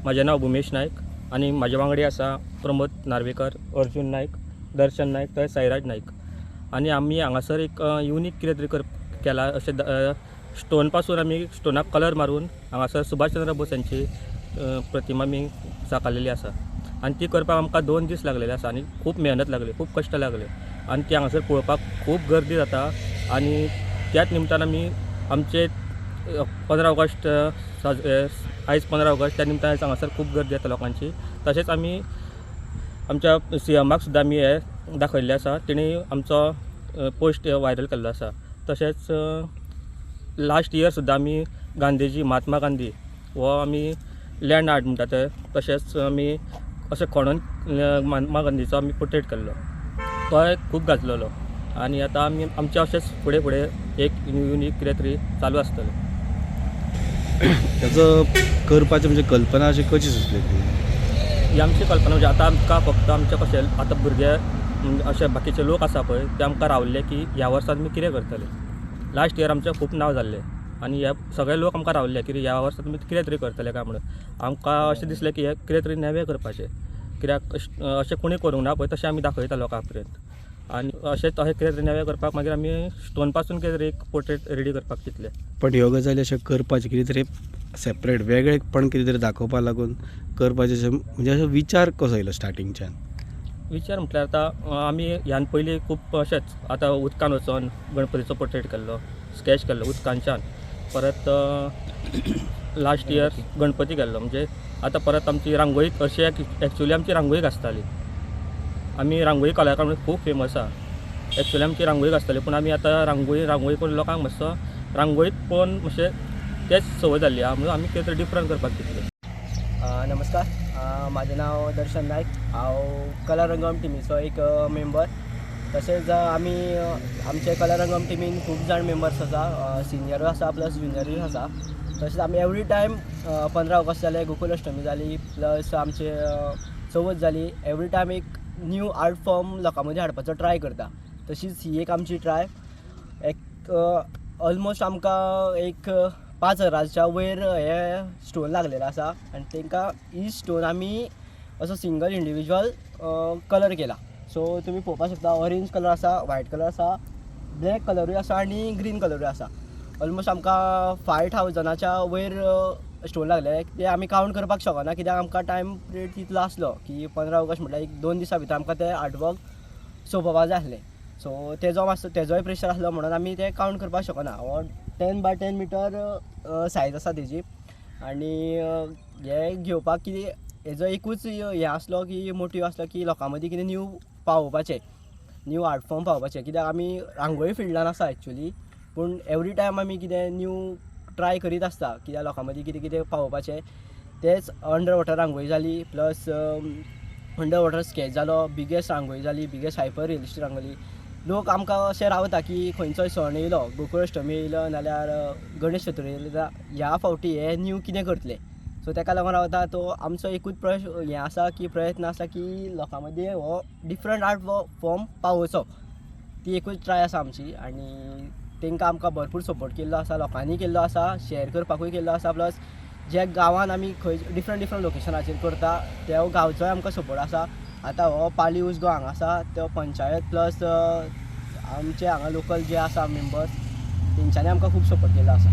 माझे नाव भूमेश नायक आणि माझ्या वांगडी आसा प्रमोद नार्वेकर, अर्जुन नायक, दर्शन नायक, तर साईराज नायक. आणि आम्ही हांगासर एक युनीक कितें तरी केला. अशें स्टोन पासून आमी स्टोनाक कलर मारून हांगासर सुभाषचंद्र बोस यांची प्रतिमा आमी साकारलेली आसा. आणि ती करपाक आमकां 2 दीस लागलेले आसा आणि खूप मेहनत लागली, खूप कश्ट लागले. आणि ती हांगासर पळोवपाक खूप गर्दी जाता. आणि त्याच निमतान आमी आमचे 15 ऑगस्ट आयज 15 ऑगस्ट, त्या निमतान हांगासर खूप गर्दी जाता लोकांची. तशेंच आमी आमच्या CMाक सुद्दां आमी हे दाखयल्लें आसा. तेणी आमचो पोस्ट व्हायरल केल्लो आसा. तशेंच लास्ट इयर सुद्दां आमी गांधीजी, महात्मा गांधी हो आमी लँड आर्ट म्हणटा ते, तशेंच आमी अशें खणून महात्मा गांधीचो आमी पोर्ट्रेट केल्लो. तो खूब गाजलेलो. आणि आतां आमी आमचे अशेंच फुडें फुडें एक युनीक कितें तरी चालू आसतलें. त्याचं करपाचें म्हणजे कल्पना अशी कशी सुचली ती? ही आमची कल्पना म्हणजे आतां आमकां फक्त आमचे कशें आतां भुरगे अशे बाकीचे लोक आसा पळय, ते आमकां रावल्ले की ह्या वर्सांत आमी कितें करतले. लास्ट इयर आमचें खूब नांव जाल्लें आणि हे सगळे लोक आमकां रावल्ले की ह्या वर्सांत आमी कितें तरी करतले काय म्हणून. आमकां अशें दिसलें की हे कितें तरी नवें करपाचें, कित्याक अशें कोणी करूंक ना पळय तशें आमी दाखयता लोकां पर्यंत. आणि अशें कितें तरी नवें करपाक मागीर आमी स्टोन पासून कितें तरी एक पोर्ट्रेट रेडी करपाक चिंतलें. पण ह्यो गजाली अशें करपाचें कितें तरी सेपरेट वेगळेपण कितें तरी दाखोवपा लागून करपाचें अशें म्हणजे असो विचार कसो येयलो स्टार्टिंगच्यान? विचार म्हटल्यार आतां आमी ह्यान पयलीं खूब अशेंच आतां उदकान वचोन गणपतीचो पोर्ट्रेट केल्लो, स्केच केल्लो उदकांच्यान. परत लास्ट इयर गणपती केल्लो. म्हणजे आतां परत आमची रांगोळी अशी एक्चुअली आमची रांगोळी घासताली. आमी रांगोळी कलाकार म्हणून खूब फेमस आसा. एक्चुअली आमची रांगोळी घासताली, पूण आमी आतां रांगोळी करून लोकांक मातसो रांगोळीत पळोवन मातशें तेच संवय जाल्ली आहा म्हणून आमी कितें तरी डिफरंट करपाक चिंतलें. नमस्कार, माझें नाव दर्शन नायक. हांव कला रंगम टिमीचो एक मेंबर. तशेंच आमी आमचे कला रंगम टिमीन खूब जाण मेंबर्स आसा, सिनियरूय आसा प्लस ज्युनियरूय आसा. तशेंच आमी एवरी टायम 15 ऑगस्ट जाले, गोकुलाष्टमी जाली, प्लस आमचे चवथ जाली, एवरी टायम एक न्यू आर्ट फॉर्म लोकां मदीं हाडपाचो ट्राय करता. तशीच ही एक आमची ट्राय. एक ऑलमोस्ट आमकां एक 5,000च्या वयर हे स्टोन लागलेले आसा. आनी तांकां ही स्टोन आमी असो सिंगल इंडिविज्युअल कलर केला. सो तुमी पळोवपाक शकता, ऑरेंज कलर आसा, व्हायट कलर आसा, ब्लॅक कलरूय आसा आनी ग्रीन कलरूय आसा. ऑलमोस्ट आमकां 5,000च्या वयर स्टोन लागले. ते आमी कावंट करपाक शकना कित्याक आमकां टायम पिरियड तितलो आसलो की 15 ऑगस्ट म्हटल्यार एक 2 दिसां भितर आमकां ते आर्टवर्क सोंपोवपाक जाय आसलें. सो तेजोय प्रेशर आसलो म्हणून आमी ते कावंट करपाक शकना. हो 10 बाय 10 मिटर सायज आसा तेजी. आनी हे घेवपाक कितें हेजो एकूच हें आसलो की मोटीव आसलो की लोकां मदीं कितें न्यू पावोवपाचें, न्यू आर्ट फॉर्म पावोवपाचें. कित्याक आमी रांगोळी फिल्डान आसा एक्चुअली, पूण एवरी टायम आमी कितें न्यू ट्राय करीत आसता कित्याक लोकां मदीं कितें कितें पावोवपाचें. तेच अंडर वॉटर रांगोळी जाली, प्लस अंडर वॉटर स्केच जालो, बिगेस्ट रांगोळी जाली, बिगेस्ट हायपर रियलिस्टीक रांगोळी. लोक आमकां अशें रावता की खंयचोय सण येयलो, गोकुळाष्टमी येयलो नाल्यार गणेश चतुर्थी येयली, जाल्यार ह्या फावटी हे न्यू कितें करतले. सो ताका लागून रावता. तो आमचो एकूच हें आसा की प्रयत्न आसा की लोकां मदीं हो डिफरंट आर्ट फॉर्म पावोवचो. ती एकूच ट्राय आसा आमची. आनी तांकां आमकां भरपूर सपोर्ट केल्लो आसा, लोकांनी केल्लो आसा, शेअर करपाकूय केल्लो आसा. प्लस जे गांवांत आमी खंय डिफरंट लोकेशनाचेर करता त्या गांवचोय आमकां सपोर्ट आसा. आतां हो पाली उसगांव हांगा आसा, तो पंचायत प्लस आमचे हांगा लोकल जे आसा मेंबर्स, तेंच्यांनी आमकां खूब सपोर्ट केल्लो आसा.